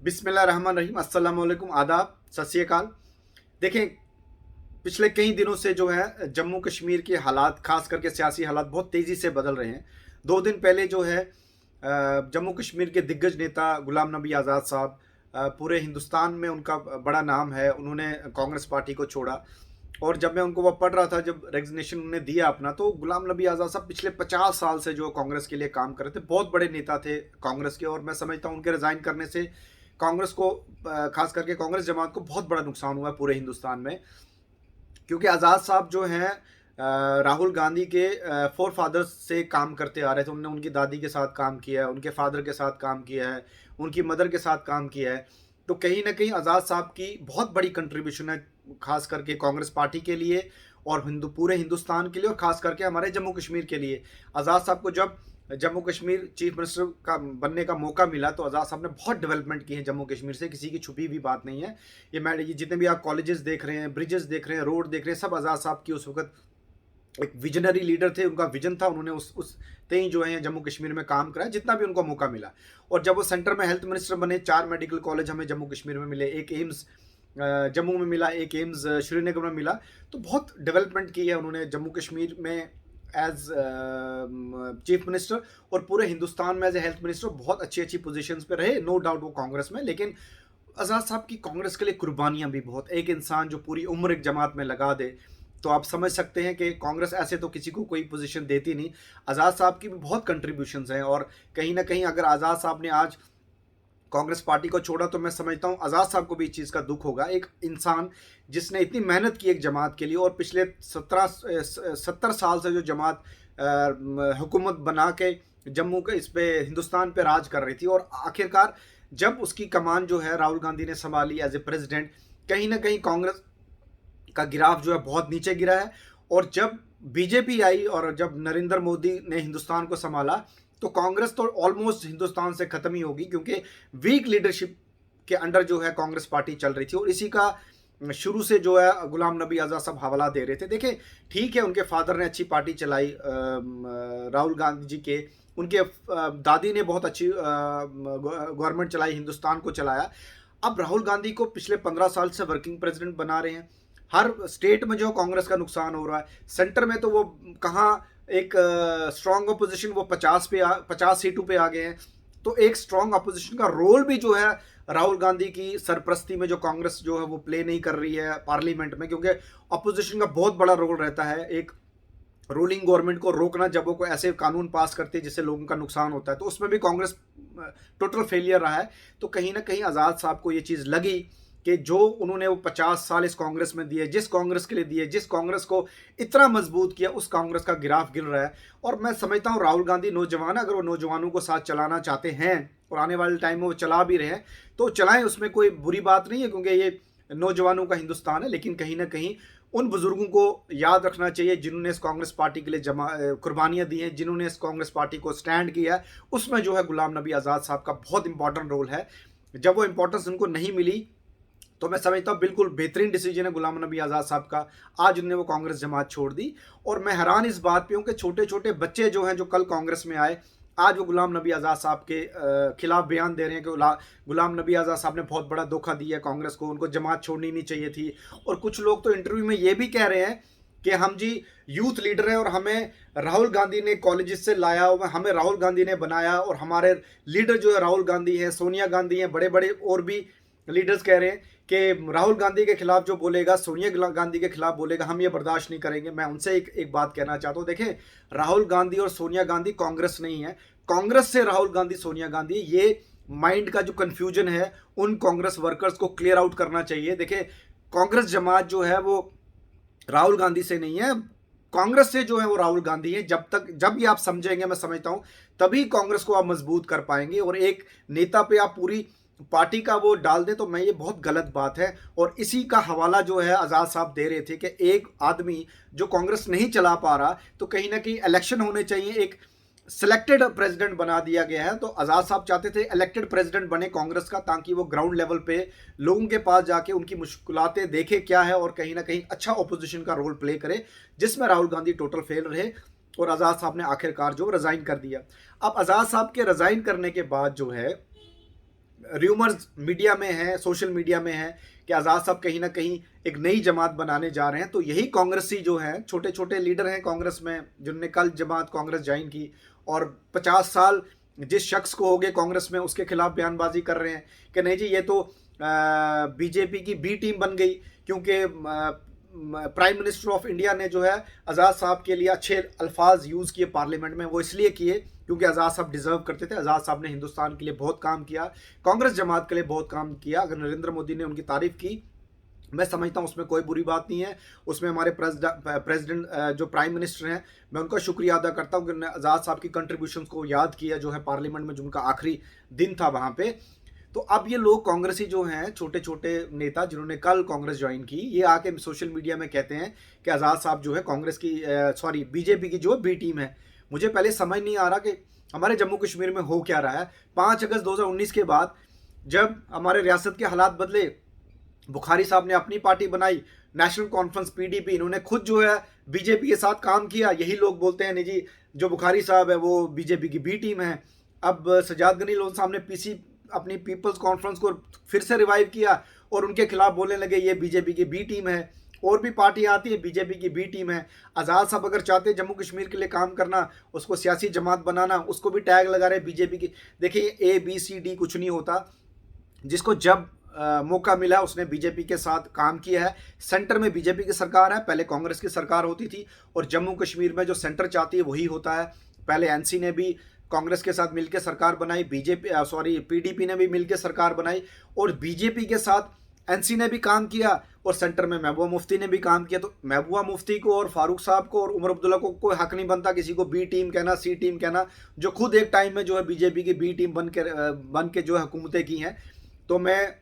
बिस्मिल्लाहिर्रहमानिर्रहीम, अस्सलाम वालेकुम, आदाब, सत श्री अकाल। देखें, पिछले कई दिनों से जो है जम्मू कश्मीर के हालात, खास करके सियासी हालात बहुत तेज़ी से बदल रहे हैं। 2 दिन पहले जो है जम्मू कश्मीर के दिग्गज नेता गुलाम नबी आज़ाद साहब, पूरे हिंदुस्तान में उनका बड़ा नाम है, उन्होंने कांग्रेस पार्टी को छोड़ा। और जब मैं उनको वो पढ़ रहा था, जब रेजिग्नेशन उन्होंने दिया अपना, तो गुलाम नबी आज़ाद साहब पिछले 50 साल से जो कांग्रेस के लिए काम कर रहे थे, बहुत बड़े नेता थे कांग्रेस के। और मैं समझता हूँ उनके रिज़ाइन करने से कांग्रेस को, खास करके कांग्रेस जमात को बहुत बड़ा नुकसान हुआ है पूरे हिंदुस्तान में। क्योंकि आज़ाद साहब जो हैं राहुल गांधी के फोर फादर्स से काम करते आ रहे थे। उन्होंने उनकी दादी के साथ काम किया है, उनके फादर के साथ काम किया है, उनकी मदर के साथ काम किया है। तो कहीं ना कहीं आज़ाद साहब की बहुत बड़ी कंट्रीब्यूशन है, खास करके कांग्रेस पार्टी के लिए और पूरे हिंदुस्तान के लिए, और खास करके हमारे जम्मू कश्मीर के लिए। आज़ाद साहब को जब जम्मू कश्मीर चीफ मिनिस्टर का बनने का मौका मिला, तो आज़ाद साहब ने बहुत डेवलपमेंट की है जम्मू कश्मीर से, किसी की छुपी हुई बात नहीं है। ये जितने भी आप कॉलेजेस देख रहे हैं, ब्रिजेस देख रहे हैं, रोड देख रहे हैं, सब आज़ाद साहब की उस वक्त एक विजनरी लीडर थे। उनका विजन था, उन्होंने उस तय जो है जम्मू कश्मीर में काम कराया जितना भी उनको मौका मिला। और जब वो सेंटर में हेल्थ मिनिस्टर बने, 4 मेडिकल कॉलेज हमें जम्मू कश्मीर में मिले, एक एम्स जम्मू में मिला, एक एम्स श्रीनगर में मिला। तो बहुत डेवलपमेंट की है उन्होंने जम्मू कश्मीर में एज चीफ मिनिस्टर, और पूरे हिंदुस्तान में एज ए हेल्थ मिनिस्टर बहुत अच्छी अच्छी पोजीशंस पे रहे। नो डाउट वो कांग्रेस में, लेकिन आज़ाद साहब की कांग्रेस के लिए कुर्बानियां भी बहुत। एक इंसान जो पूरी उम्र एक जमात में लगा दे, तो आप समझ सकते हैं कि कांग्रेस ऐसे तो किसी को कोई पोजीशन देती नहीं। आज़ाद साहब की भी बहुत कंट्रीब्यूशंस हैं, और कहीं ना कहीं अगर आज़ाद साहब ने आज कांग्रेस पार्टी को छोड़ा, तो मैं समझता हूं आज़ाद साहब को भी इस चीज़ का दुख होगा। एक इंसान जिसने इतनी मेहनत की एक जमात के लिए, और पिछले 70 साल से जो जमात हुकूमत बना के जम्मू के इस पे हिंदुस्तान पे राज कर रही थी, और आखिरकार जब उसकी कमान जो है राहुल गांधी ने संभाली एज ए प्रेसिडेंट, कहीं ना कहीं कांग्रेस का गिराफ जो है बहुत नीचे गिरा है। और जब बीजेपी आई और जब नरेंद्र मोदी ने हिंदुस्तान को संभाला, तो कांग्रेस तो ऑलमोस्ट हिंदुस्तान से खत्म ही होगी, क्योंकि वीक लीडरशिप के अंडर जो है कांग्रेस पार्टी चल रही थी। और इसी का शुरू से जो है गुलाम नबी आज़ाद साहब हवाला दे रहे थे। देखें, ठीक है, उनके फादर ने अच्छी पार्टी चलाई, राहुल गांधी जी के, उनके दादी ने बहुत अच्छी गवर्नमेंट चलाई, हिंदुस्तान को चलाया। अब राहुल गांधी को पिछले 15 साल से वर्किंग प्रेसिडेंट बना रहे हैं। हर स्टेट में जो कांग्रेस का नुकसान हो रहा है, सेंटर में तो वो कहाँ एक स्ट्रॉन्ग अपोजिशन, वो 50 सीटों पे आ गए हैं। तो एक स्ट्रॉन्ग अपोजिशन का रोल भी जो है राहुल गांधी की सरपरस्ती में जो कांग्रेस जो है वो प्ले नहीं कर रही है पार्लियामेंट में, क्योंकि अपोजिशन का बहुत बड़ा रोल रहता है एक रूलिंग गवर्नमेंट को रोकना। जब वो कोई ऐसे कानून पास करती है जिससे लोगों का नुकसान होता है, तो उसमें भी कांग्रेस टोटल फेलियर रहा है। तो कहीं ना कहीं आज़ाद साहब को ये चीज़ लगी कि जो उन्होंने वो 50 साल इस कांग्रेस में दिए, जिस कांग्रेस के लिए दिए, जिस कांग्रेस को इतना मजबूत किया, उस कांग्रेस का गिराफ गिर रहा है। और मैं समझता हूँ राहुल गांधी नौजवान, अगर वो नौजवानों को साथ चलाना चाहते हैं और आने वाले टाइम में वो चला भी रहे हैं, तो चलाएं, उसमें कोई बुरी बात नहीं है, क्योंकि ये नौजवानों का हिंदुस्तान है। लेकिन कहीं ना कहीं उन बुजुर्गों को याद रखना चाहिए जिन्होंने इस कांग्रेस पार्टी के लिए कुर्बानियां दी हैं, जिन्होंने इस कांग्रेस पार्टी को स्टैंड किया है। उसमें जो है गुलाम नबी आज़ाद साहब का बहुत इंपॉर्टेंट रोल है। जब वो इंपॉर्टेंस उनको नहीं मिली, तो मैं समझता हूँ बिल्कुल बेहतरीन डिसीजन है गुलाम नबी आज़ाद साहब का, आज उन्होंने वो कांग्रेस जमात छोड़ दी। और मैं हैरान इस बात पे हूँ कि छोटे छोटे बच्चे जो हैं, जो कल कांग्रेस में आए, आज वो गुलाम नबी आज़ाद साहब के खिलाफ बयान दे रहे हैं कि गुलाम नबी आज़ाद साहब ने बहुत बड़ा धोखा दिया कांग्रेस को, उनको जमात छोड़नी नहीं चाहिए थी। और कुछ लोग तो इंटरव्यू में ये भी कह रहे हैं कि हम जी यूथ लीडर हैं, और हमें राहुल गांधी ने कॉलेजेस से लाया, हमें राहुल गांधी ने बनाया, और हमारे लीडर जो है राहुल गांधी है, सोनिया गांधी है, बड़े बड़े और भी लीडर्स कह रहे हैं कि राहुल गांधी के खिलाफ जो बोलेगा, सोनिया गांधी के खिलाफ बोलेगा, हम ये बर्दाश्त नहीं करेंगे। मैं उनसे एक बात कहना चाहता हूँ, देखें, राहुल गांधी और सोनिया गांधी कांग्रेस नहीं है, कांग्रेस से राहुल गांधी सोनिया गांधी। ये माइंड का जो कंफ्यूजन है, उन कांग्रेस वर्कर्स को क्लियर आउट करना चाहिए। देखें, कांग्रेस जमात जो है वो राहुल गांधी से नहीं है, कांग्रेस से जो है वो राहुल गांधी है। जब ये आप समझेंगे, मैं समझता हूं, तभी कांग्रेस को आप मजबूत कर पाएंगे। और एक नेता पे आप पूरी पार्टी का वो डाल दें, तो मैं ये बहुत गलत बात है। और इसी का हवाला जो है आज़ाद साहब दे रहे थे कि एक आदमी जो कांग्रेस नहीं चला पा रहा, तो कहीं ना कहीं इलेक्शन होने चाहिए, एक सिलेक्टेड प्रेसिडेंट बना दिया गया है। तो आज़ाद साहब चाहते थे इलेक्टेड प्रेसिडेंट बने कांग्रेस का, ताकि वो ग्राउंड लेवल पे लोगों के पास जाके उनकी मुश्किलातें देखे क्या है, और कहीं ना कहीं अच्छा ऑपोजिशन का रोल प्ले करे, जिसमें राहुल गांधी टोटल फेल रहे। और आज़ाद साहब ने आखिरकार जो रिजाइन कर दिया। अब आज़ाद साहब के रिजाइन करने के बाद जो है र्यूमर्स मीडिया में है, सोशल मीडिया में है कि आज़ाद साहब कहीं ना कहीं एक नई जमात बनाने जा रहे हैं। तो यही कांग्रेसी जो है, छोटे छोटे लीडर हैं कांग्रेस में, जिन्होंने कल जमात कांग्रेस ज्वाइन की और 50 साल जिस शख्स को हो गए कांग्रेस में, उसके खिलाफ बयानबाजी कर रहे हैं कि नहीं जी ये तो बीजेपी की बी टीम बन गई, क्योंकि प्राइम मिनिस्टर ऑफ इंडिया ने जो है आज़ाद साहब के लिए अच्छे अल्फाज यूज़ किए पार्लियामेंट में। वो इसलिए किए क्योंकि आज़ाद साहब डिजर्व करते थे। आज़ाद साहब ने हिंदुस्तान के लिए बहुत काम किया, कांग्रेस जमात के लिए बहुत काम किया। अगर नरेंद्र मोदी ने उनकी तारीफ की, मैं समझता हूँ उसमें कोई बुरी बात नहीं है। उसमें हमारे प्रेसिडेंट जो प्राइम मिनिस्टर हैं, मैं उनका शुक्रिया अदा करता हूँ कि उन्होंने आज़ाद साहब की कंट्रीब्यूशन को याद किया, जो है पार्लियामेंट में जो उनका आखिरी दिन था वहाँ पे। तो अब ये लोग कांग्रेसी जो हैं, छोटे छोटे नेता जिन्होंने कल कांग्रेस ज्वाइन की, ये आके सोशल मीडिया में कहते हैं कि आज़ाद साहब जो है कांग्रेस की सॉरी बीजेपी की जो बी टीम है। मुझे पहले समझ नहीं आ रहा कि हमारे जम्मू कश्मीर में हो क्या रहा है। 5 अगस्त 2019 के बाद जब हमारे रियासत के हालात बदले, बुखारी साहब ने अपनी पार्टी बनाई, नेशनल कॉन्फ्रेंस पीडीपी, इन्होंने खुद जो है बीजेपी के साथ काम किया। यही लोग बोलते हैं नहीं जी जो बुखारी साहब है वो बीजेपी की बी टीम है। अब सजाद गनी लोन साहब ने पीसी अपनी पीपल्स कॉन्फ्रेंस को फिर से रिवाइव किया और उनके खिलाफ बोलने लगे ये बीजेपी की बी टीम है। और भी पार्टियां आती है, बीजेपी की बी टीम है। आज़ाद साहब अगर चाहते जम्मू कश्मीर के लिए काम करना, उसको सियासी जमात बनाना, उसको भी टैग लगा रहे बीजेपी की। देखिए ABCD कुछ नहीं होता। जिसको जब मौका मिला उसने बीजेपी के साथ काम किया है। सेंटर में बीजेपी की सरकार है, पहले कांग्रेस की सरकार होती थी, और जम्मू कश्मीर में जो सेंटर चाहती है वही होता है। पहले एनसी ने भी कांग्रेस के साथ मिलकर सरकार बनाई, पीडीपी ने भी मिलकर सरकार बनाई, और बीजेपी के साथ एनसी ने भी काम किया, और सेंटर में महबूबा मुफ्ती ने भी काम किया। तो महबूबा मुफ्ती को और फारूक साहब को और उमर अब्दुल्ला को कोई हक नहीं बनता किसी को बी टीम कहना, सी टीम कहना, जो खुद एक टाइम में जो है बीजेपी की बी टीम बन के जो हुकूमतें की हैं। तो मैं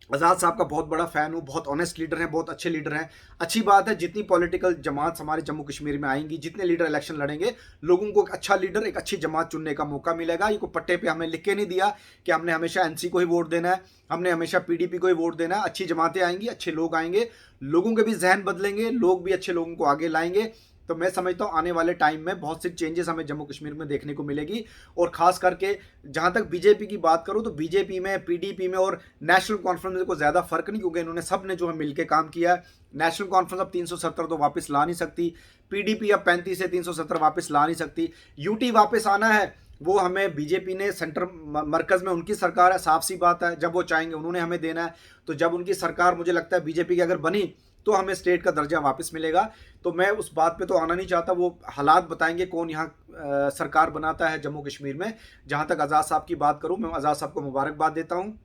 आज़ाद साहब का बहुत बड़ा फ़ैन हूँ, बहुत ऑनेस्ट लीडर हैं, बहुत अच्छे लीडर हैं। अच्छी बात है जितनी पॉलिटिकल जमात हमारे जम्मू कश्मीर में आएंगी, जितने लीडर इलेक्शन लड़ेंगे, लोगों को एक अच्छा लीडर, एक अच्छी जमात चुनने का मौका मिलेगा। ये को पट्टे पे हमें लिख के नहीं दिया कि हमने हमेशा एनसी को ही वोट देना है, हमने हमेशा पीडीपी को ही वोट देना है। अच्छी जमातें आएंगी, अच्छे लोग आएंगे, लोगों के भी जहन बदलेंगे, लोग भी अच्छे लोगों को आगे लाएंगे। तो मैं समझता हूँ आने वाले टाइम में बहुत सी चेंजेस हमें जम्मू कश्मीर में देखने को मिलेगी। और खास करके जहाँ तक बीजेपी की बात करूँ तो बीजेपी में, पीडीपी में और नेशनल कॉन्फ्रेंस में कोई ज़्यादा फर्क नहीं, क्योंकि इन्होंने सब ने जो है मिलकर काम किया है। नेशनल कॉन्फ्रेंस अब 370 तो वापस ला नहीं सकती, पीडीपी अब 35 से 370 वापस ला नहीं सकती। यूटी वापस आना है, वो हमें बीजेपी ने सेंटर मरकज़ में उनकी सरकार है, साफ सी बात है, जब वो चाहेंगे उन्होंने हमें देना है। तो जब उनकी सरकार मुझे लगता है बीजेपी की अगर बनी तो हमें स्टेट का दर्जा वापस मिलेगा। तो मैं उस बात पे तो आना नहीं चाहता, वो हालात बताएंगे कौन यहाँ सरकार बनाता है जम्मू कश्मीर में। जहाँ तक आज़ाद साहब की बात करूँ, मैं आज़ाद साहब को मुबारकबाद देता हूँ।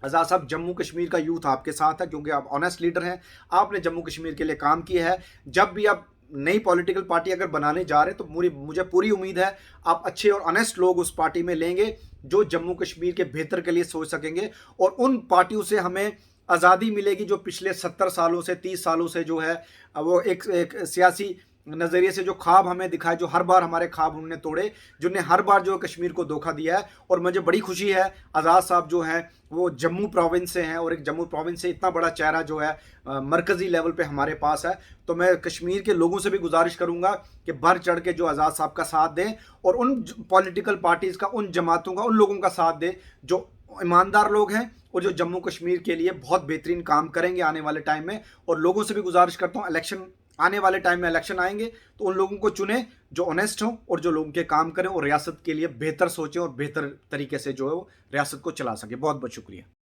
आज़ाद साहब, जम्मू कश्मीर का यूथ आपके साथ है, क्योंकि आप ऑनेस्ट लीडर हैं, आपने जम्मू कश्मीर के लिए काम किया है। जब भी आप नई पॉलिटिकल पार्टी अगर बनाने जा रहे हैं तो मुझे पूरी उम्मीद है आप अच्छे और ऑनेस्ट लोग उस पार्टी में लेंगे जो जम्मू कश्मीर के बेहतर के लिए सोच सकेंगे। और उन पार्टियों से हमें आज़ादी मिलेगी जो पिछले 70 सालों से, 30 सालों से जो है वो एक सियासी नज़रिए से जो ख्वाब हमें दिखाए, जो हर बार हमारे ख्वाब उन्होंने तोड़े, जिन्हें हर बार जो कश्मीर को धोखा दिया है। और मुझे बड़ी खुशी है आज़ाद साहब जो हैं वो जम्मू प्रोविंस से हैं, और एक जम्मू प्रोविंस से इतना बड़ा चेहरा जो है मरकज़ी लेवल पे हमारे पास है। तो मैं कश्मीर के लोगों से भी गुजारिश करूँगा कि बढ़ चढ़ के जो आज़ाद साहब का साथ दें, और उन पॉलिटिकल पार्टीज़ का, उन जमातों का, उन लोगों का साथ दें जो ईमानदार लोग हैं और जो जम्मू कश्मीर के लिए बहुत बेहतरीन काम करेंगे आने वाले टाइम में। और लोगों से भी गुजारिश करता हूँ, इलेक्शन आने वाले टाइम में इलेक्शन आएंगे तो उन लोगों को चुने जो ऑनेस्ट हों और जो लोगों के काम करें और रियासत के लिए बेहतर सोचें और बेहतर तरीके से जो है वो रियासत को चला सके। बहुत बहुत शुक्रिया।